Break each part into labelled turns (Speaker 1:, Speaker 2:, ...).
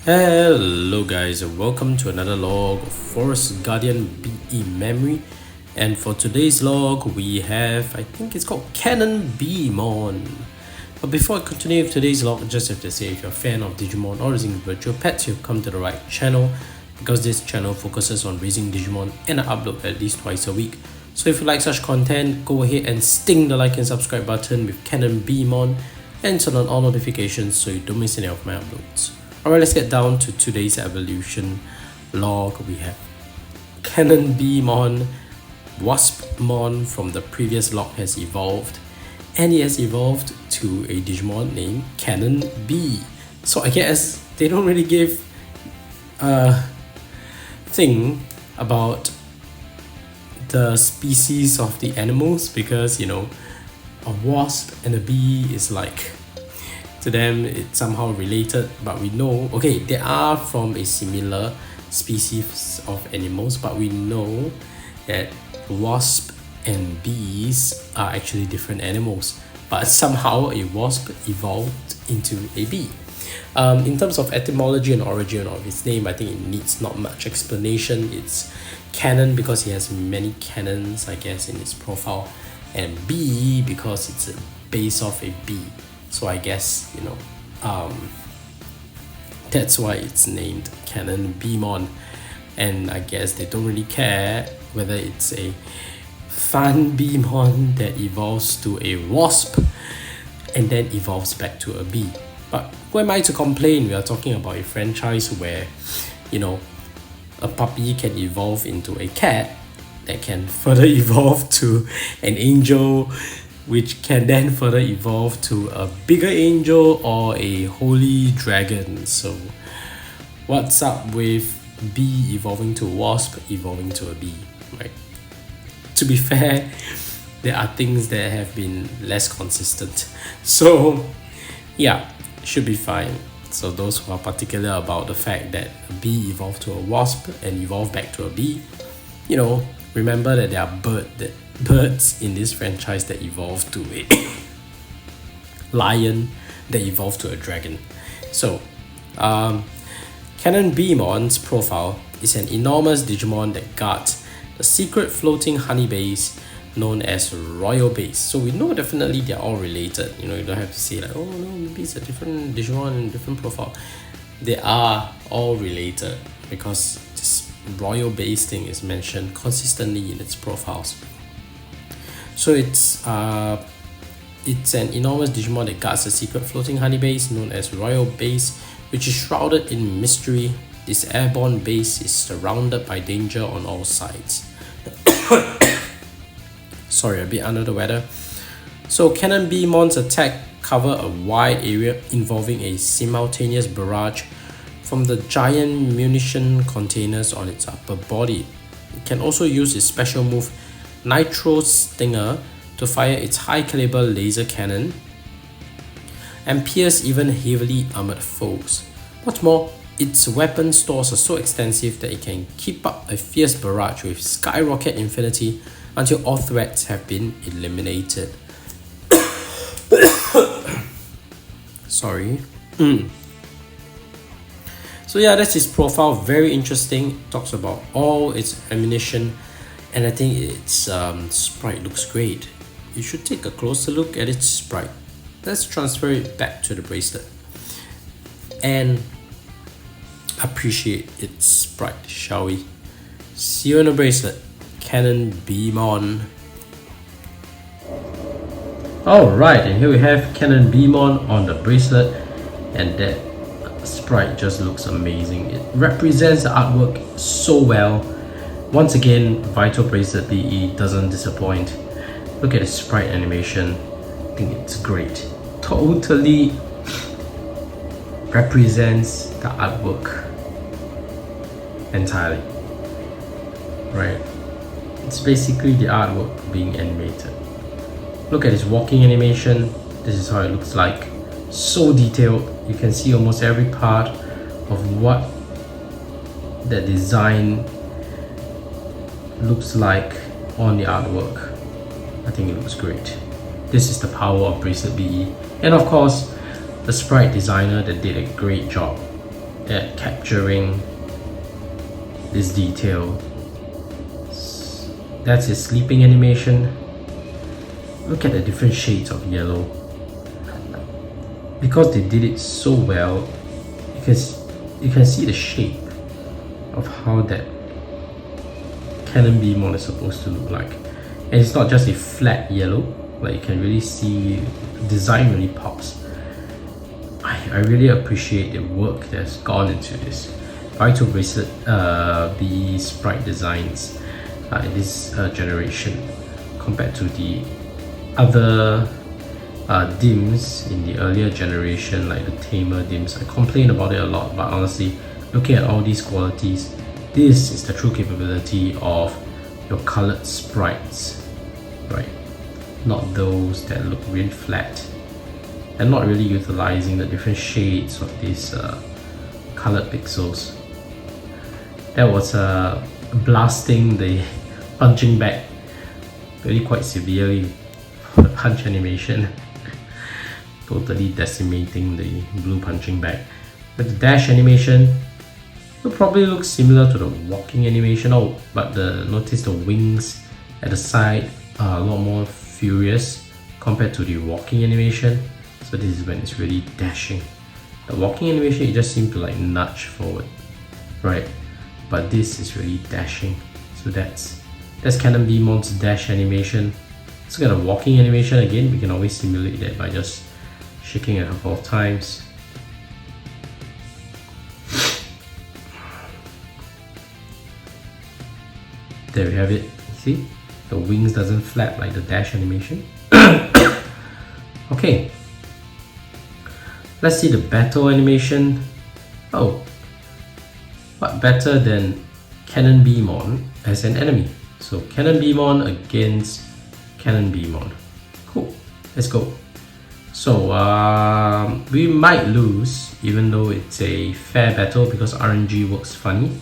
Speaker 1: Hello guys and welcome to another log of Forest Guardian BEMemory, and for today's log we have, I think it's called Cannonbeemon. But before I continue with today's log, I just have to say, if you're a fan of Digimon or raising virtual pets, you've come to the right channel, because this channel focuses on raising Digimon and I upload at least twice a week. So if you like such content, go ahead and sting the like and subscribe button with Cannonbeemon and turn on all notifications so you don't miss any of my uploads. Alright, let's get down to today's evolution log. We have Cannonbeemon, Waspmon from the previous log has evolved, and he has evolved to a Digimon named Cannonbee. So I guess they don't really give a thing about the species of the animals, because you know, a wasp and a bee is like, to them it's somehow related, but we know, okay, they are from a similar species of animals, but we know that wasp and bees are actually different animals, but somehow a wasp evolved into a bee. In terms of etymology and origin of its name, I think it needs not much explanation. It's cannon because he has many cannons, I guess, in his profile, and bee because it's a base of a bee. So I guess, you know, that's why it's named Cannonbeemon. And I guess they don't really care whether it's a Funbeemon that evolves to a wasp and then evolves back to a bee. But who am I to complain? We are talking about a franchise where, you know, a puppy can evolve into a cat that can further evolve to an angel, which can then further evolve to a bigger angel or a holy dragon. So what's up with bee evolving to a wasp evolving to a bee, right? To be fair, there are things that have been less consistent. So yeah, should be fine. So those who are particular about the fact that a bee evolved to a wasp and evolved back to a bee, you know, remember that there are birds in this franchise that evolved to a lion, that evolved to a dragon. So Cannonbeemon's profile is an enormous Digimon that guards the secret floating honey base known as Royal Base. So we know definitely they're all related. You know, you don't have to say like, oh no, maybe it's a different Digimon and different profile. They are all related because this Royal Base thing is mentioned consistently in its profiles. So it's an enormous Digimon that guards a secret floating honey base known as Royal Base, which is shrouded in mystery. This airborne base is surrounded by danger on all sides. Sorry, a bit under the weather. So Cannonbeemon's attack cover a wide area involving a simultaneous barrage from the giant munition containers on its upper body. It can also use its special move Nitro Stinger to fire its high caliber laser cannon and pierce even heavily armored foes. What's more, its weapon stores are so extensive that it can keep up a fierce barrage with skyrocket infinity until all threats have been eliminated. Sorry. So yeah, that's his profile. Very interesting. It talks about all its ammunition, and I think its sprite looks great. You should take a closer look at its sprite. Let's transfer it back to the bracelet and appreciate its sprite, shall we? See you in the bracelet, Cannonbeemon. Alright, and here we have Cannonbeemon on the bracelet, and that sprite just looks amazing. It represents the artwork so well. Once again, Vital Bracelet BE doesn't disappoint. Look at the sprite animation. I think it's great. Totally represents the artwork entirely. Right? It's basically the artwork being animated. Look at his walking animation. This is how it looks like. So detailed. You can see almost every part of what the design looks like on the artwork. I think it looks great. This is the power of Bracelet BE. And of course, a sprite designer that did a great job at capturing this detail. That's his sleeping animation. Look at the different shades of yellow. Because they did it so well, you can see the shape of how that Cannonbeemon is supposed to look like. And it's not just a flat yellow, like you can really see the design really pops. I really appreciate the work that's gone into this. Vital Bracelet BE sprite designs in this generation compared to the other DIMs in the earlier generation, like the tamer DIMs. I complain about it a lot, but honestly, looking at all these qualities, this is the true capability of your colored sprites, right? Not those that look really flat and not really utilizing the different shades of these colored pixels. That was blasting the punching bag really quite severely. The punch animation totally decimating the blue punching bag. But the dash animation will probably look similar to the walking animation, but notice the wings at the side are a lot more furious compared to the walking animation. So this is when it's really dashing. The walking animation, it just seems to like nudge forward, right? But this is really dashing. So that's Cannonbeemon's dash animation. Let's look at the walking animation again. We can always simulate that by just shaking it a couple of times. There we have it. See? The wings doesn't flap like the dash animation. Okay. Let's see the battle animation. Oh, what better than Cannonbeemon as an enemy? So Cannonbeemon against Cannonbeemon. Cool, let's go. So we might lose, even though it's a fair battle because RNG works funny,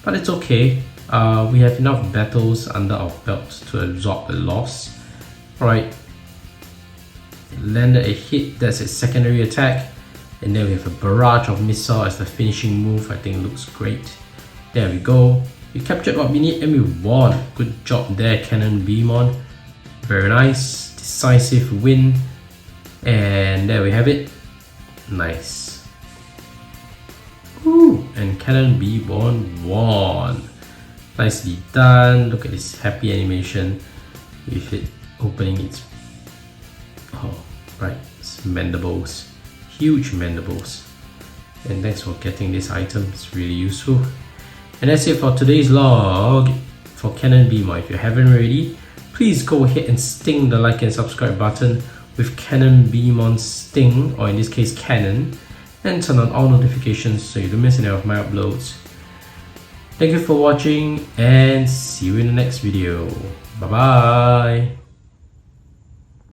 Speaker 1: but it's okay. We have enough battles under our belts to absorb the loss. Alright, landed a hit, that's its secondary attack, and then we have a barrage of missile as the finishing move. I think it looks great. There we go. We captured what we need and we won. Good job there, Cannonbeemon. Very nice, decisive win. And there we have it. Nice. Woo! And Cannonbeemon won. Nicely done. Look at this happy animation with it opening its its mandibles. Huge mandibles. And thanks for getting this item, it's really useful. And that's it for today's log for Cannonbeemon. If you haven't already, please go ahead and sting the like and subscribe button with Cannonbeemon's sting, or in this case Cannon, and turn on all notifications so you don't miss any of my uploads. Thank you for watching and see you in the next video. Bye bye.